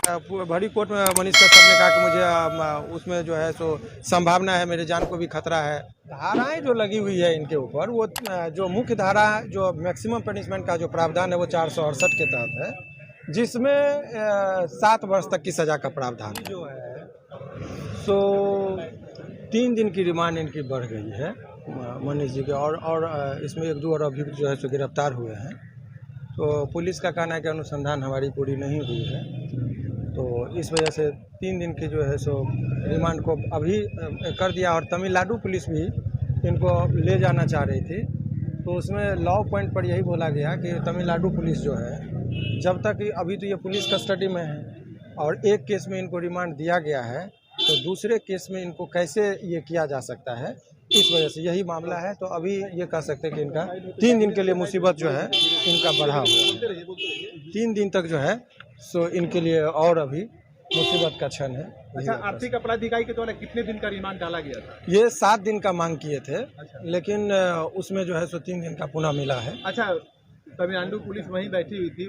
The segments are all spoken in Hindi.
भरी कोर्ट में मनीष कश्यप ने कहा कि मुझे उसमें जो है सो संभावना है, मेरे जान को भी खतरा है। धाराएं जो लगी हुई है इनके ऊपर, वो जो मुख्य धारा जो मैक्सिमम पनिशमेंट का जो प्रावधान है वो 468 के तहत है, जिसमें 7 वर्ष तक की सज़ा का प्रावधान जो है। सो 3 दिन की रिमांड इनकी बढ़ गई है मनीष जी के, और इसमें 1-2 और अभियुक्त जो है सो गिरफ्तार हुए हैं। तो पुलिस का कहना है कि अनुसंधान हमारी पूरी नहीं हुई है, तो इस वजह से 3 दिन की जो है सो रिमांड को अभी कर दिया। और तमिलनाडु पुलिस भी इनको ले जाना चाह रही थी, तो उसमें लॉ पॉइंट पर यही बोला गया कि तमिलनाडु पुलिस जो है, जब तक अभी तो ये पुलिस कस्टडी में है और एक केस में इनको रिमांड दिया गया है, तो दूसरे केस में इनको कैसे ये किया जा सकता है, इस वजह से यही मामला है। तो अभी ये कह सकते हैं कि इनका 3 दिन के लिए मुसीबत जो है इनका बढ़ा हुआ है। 3 दिन तक जो है सो इनके लिए और अभी मुसीबत का क्षण है। अच्छा, आर्थिक अपराध इकाई के द्वारा कितने दिन का रिमांड डाला गया था? ये 7 दिन का मांग किए थे, लेकिन उसमें जो है सो 3 दिन का पुनः मिला है। अच्छा, तमिलनाडु पुलिस वहीं बैठी हुई थी,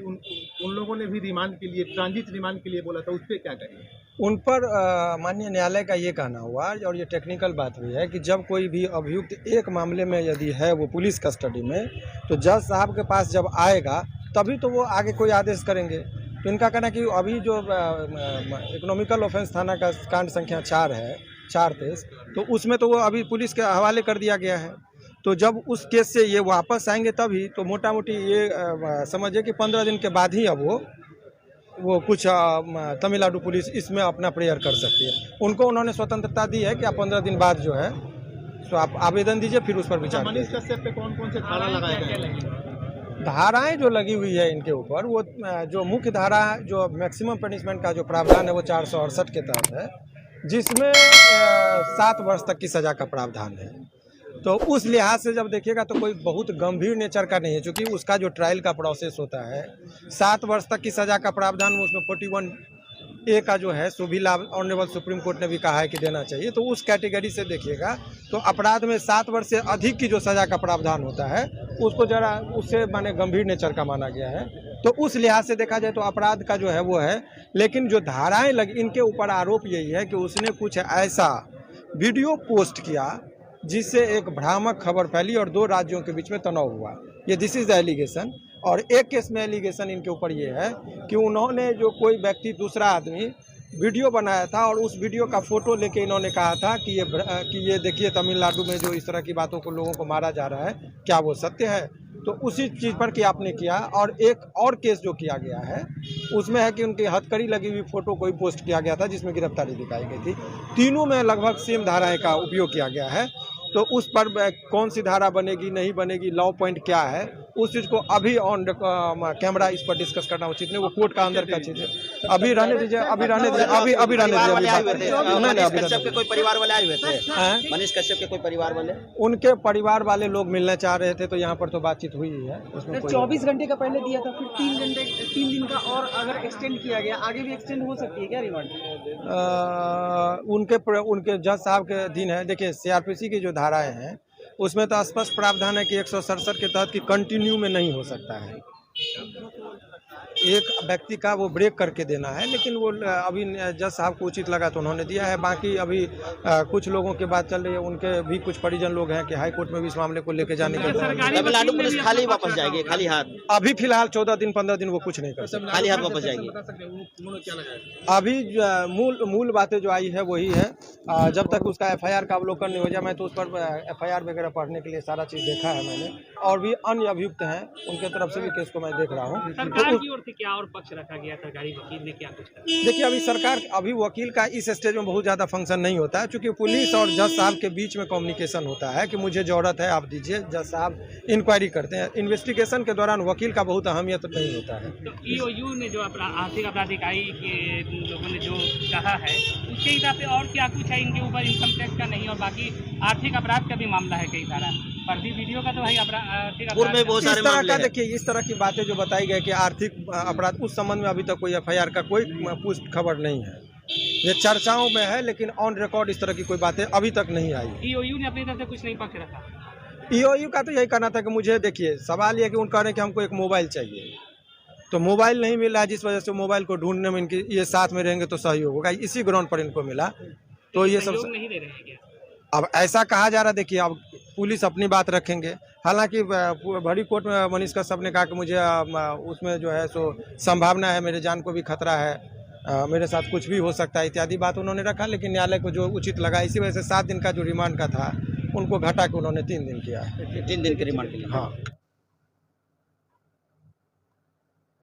उन लोगों ने भी रिमांड के लिए, ट्रांजिट रिमांड के लिए बोला था, उस पर क्या करेंगे? उन पर माननीय न्यायालय का ये कहना हुआ, और ये टेक्निकल बात भी है कि जब कोई भी अभियुक्त एक मामले में यदि है वो पुलिस कस्टडी में, तो जज साहब के पास जब आएगा तभी तो वो आगे कोई आदेश करेंगे। तो इनका कहना कि अभी जो इकोनॉमिकल ऑफेंस थाना का कांड संख्या 4 है, 423, तो उसमें तो वो अभी पुलिस के हवाले कर दिया गया है। तो जब उस केस से ये वापस आएंगे तभी तो मोटा मोटी ये समझिए कि 15 दिन के बाद ही अब वो कुछ तमिलनाडु पुलिस इसमें अपना प्रेयर कर सकती है। उनको उन्होंने स्वतंत्रता दी है कि आप 15 दिन बाद जो है तो आप आवेदन दीजिए, फिर उस पर विचार कीजिए। मनीष कश्यप पे कौन कौन से धारा लगाए गए? धाराएं जो लगी हुई है इनके ऊपर, वो जो मुख्य धारा जो मैक्सिमम पनिशमेंट का जो प्रावधान है वो 468 के तहत है, जिसमें 7 वर्ष तक की सज़ा का प्रावधान है। तो उस लिहाज से जब देखिएगा तो कोई बहुत गंभीर नेचर का नहीं है, क्योंकि उसका जो ट्रायल का प्रोसेस होता है 7 वर्ष तक की सज़ा का प्रावधान में उसमें 41A का जो है सो भी लाभ ऑनरेबल सुप्रीम कोर्ट ने भी कहा है कि देना चाहिए। तो उस कैटेगरी से देखिएगा तो अपराध में 7 वर्ष से अधिक की जो सज़ा का प्रावधान होता है उसको जरा उससे माने गंभीर नेचर का माना गया है। तो उस लिहाज से देखा जाए तो अपराध का जो है वो है, लेकिन जो धाराएँ लगी इनके ऊपर आरोप यही है कि उसने कुछ ऐसा वीडियो पोस्ट किया जिससे एक भ्रामक खबर फैली और 2 राज्यों के बीच में तनाव हुआ। ये दिस इज़ द एलिगेशन। और एक केस में एलिगेशन इनके ऊपर ये है कि उन्होंने जो कोई व्यक्ति दूसरा आदमी वीडियो बनाया था और उस वीडियो का फ़ोटो लेके इन्होंने कहा था कि ये देखिए तमिलनाडु में जो इस तरह की बातों को लोगों को मारा जा रहा है, क्या वो सत्य है? तो उसी चीज़ पर कि आपने किया। और एक और केस जो किया गया है उसमें है कि उनकी हथकड़ी लगी हुई फ़ोटो को भी पोस्ट किया गया था जिसमें गिरफ्तारी दिखाई गई थी। तीनों में लगभग सेम धाराएं का उपयोग किया गया है। तो उस पर कौन सी धारा बनेगी नहीं बनेगी, लॉ पॉइंट क्या है, उस चीज़ को अभी ऑन कैमरा इस पर डिस्कस करना उचित नहीं, वो कोर्ट का अंदर का चीज़ है। अभी रहने दीजिए, अभी रहने दीजिए, अभी रहने दीजिए। कोई परिवार वाले आए हुए थे? मनीष कश्यप के कोई परिवार वाले? उनके परिवार वाले लोग मिलना चाह रहे थे, तो यहाँ पर तो बातचीत हुई है। उसमें 24 घंटे का पहले दिया था, फिर 3 दिन का और अगर एक्सटेंड किया गया, आगे भी एक्सटेंड हो सकती है क्या रिमांड? उनके जज साहब के अधीन है। देखिए CRPC की जो धाराएं हैं उसमें तो स्पष्ट प्रावधान है कि 167 के तहत की कंटिन्यू में नहीं हो सकता है। एक व्यक्ति का वो ब्रेक करके देना है, लेकिन वो अभी जज साहब को उचित लगा तो उन्होंने दिया है। बाकी अभी कुछ लोगों की बात चल रही है, उनके भी कुछ परिजन लोग हैं कि हाई कोर्ट में भी इस मामले को लेके जाने के लिए तमिलनाडु पुलिस खाली वापस जाएगी, खाली हाथ? अभी फिलहाल 14 दिन 15 दिन वो कुछ नहीं कर सकते, खाली हाथ वापस जाएगी। अभी मूल बातें जो आई है वही है। जब तक उसका FIR का अवलोकन नहीं हो जाए, मैं तो उस पर FIR वगैरह पढ़ने के लिए सारा चीज़ देखा है मैंने, और भी अन्य अभियुक्त हैं उनके तरफ से भी केस को मैं देख रहा हूँ। क्या और पक्ष रखा गया, सरकारी वकील ने क्या कुछ कहा? देखिए अभी वकील का इस स्टेज में बहुत ज़्यादा फंक्शन नहीं होता है, क्योंकि पुलिस और जज साहब के बीच में कम्युनिकेशन होता है कि मुझे ज़रूरत है, आप दीजिए। जज साहब इंक्वायरी करते हैं, इन्वेस्टिगेशन के दौरान वकील का बहुत अहमियत नहीं होता है। तो EOU ने जो आर्थिक अपराध इकाई के लोगों ने जो कहा है उसके हिसाब से और क्या कुछ है इनके ऊपर? इनकम टैक्स का नहीं, और बाकी आर्थिक अपराध का भी मामला है कई सारा। फर्जी वीडियो का तो भाई आर्थिक अपराध बहुत सारे मामले हैं। देखिए इस तरह की बातें जो बताई गई कि आर्थिक अपराध, उस संबंध में अभी तक कोई FIR का कोई पुष्ट खबर नहीं है। ये चर्चाओं में है, लेकिन ऑन रिकॉर्ड इस तरह की कोई बातें अभी तक नहीं आई। EOU ने अपनी तरफ से कुछ नहीं पक्ष रखा? EOU का तो यही कहना था कि मुझे, देखिए सवाल ये है कि उनका कहना है कि हमको एक मोबाइल चाहिए, तो मोबाइल नहीं मिला है, जिस वजह से मोबाइल को ढूंढने में इनकी ये साथ में रहेंगे तो सहयोग होगा, इसी ग्राउंड पर इनको मिला। तो ये सब सहयोग नहीं दे रहे हैं क्या? अब ऐसा कहा जा रहा है, देखिए अब पुलिस अपनी बात रखेंगे। हालांकि बड़ी कोर्ट में मनीष कश्यप ने कहा कि मुझे उसमें जो है सो संभावना है, मेरे जान को भी खतरा है, मेरे साथ कुछ भी हो सकता है इत्यादि बात उन्होंने रखा। लेकिन न्यायालय को जो उचित लगा, इसी वजह से 7 दिन का जो रिमांड का था उनको घटा के उन्होंने 3 दिन किया है। 3 दिन के रिमांड के लिए। हाँ।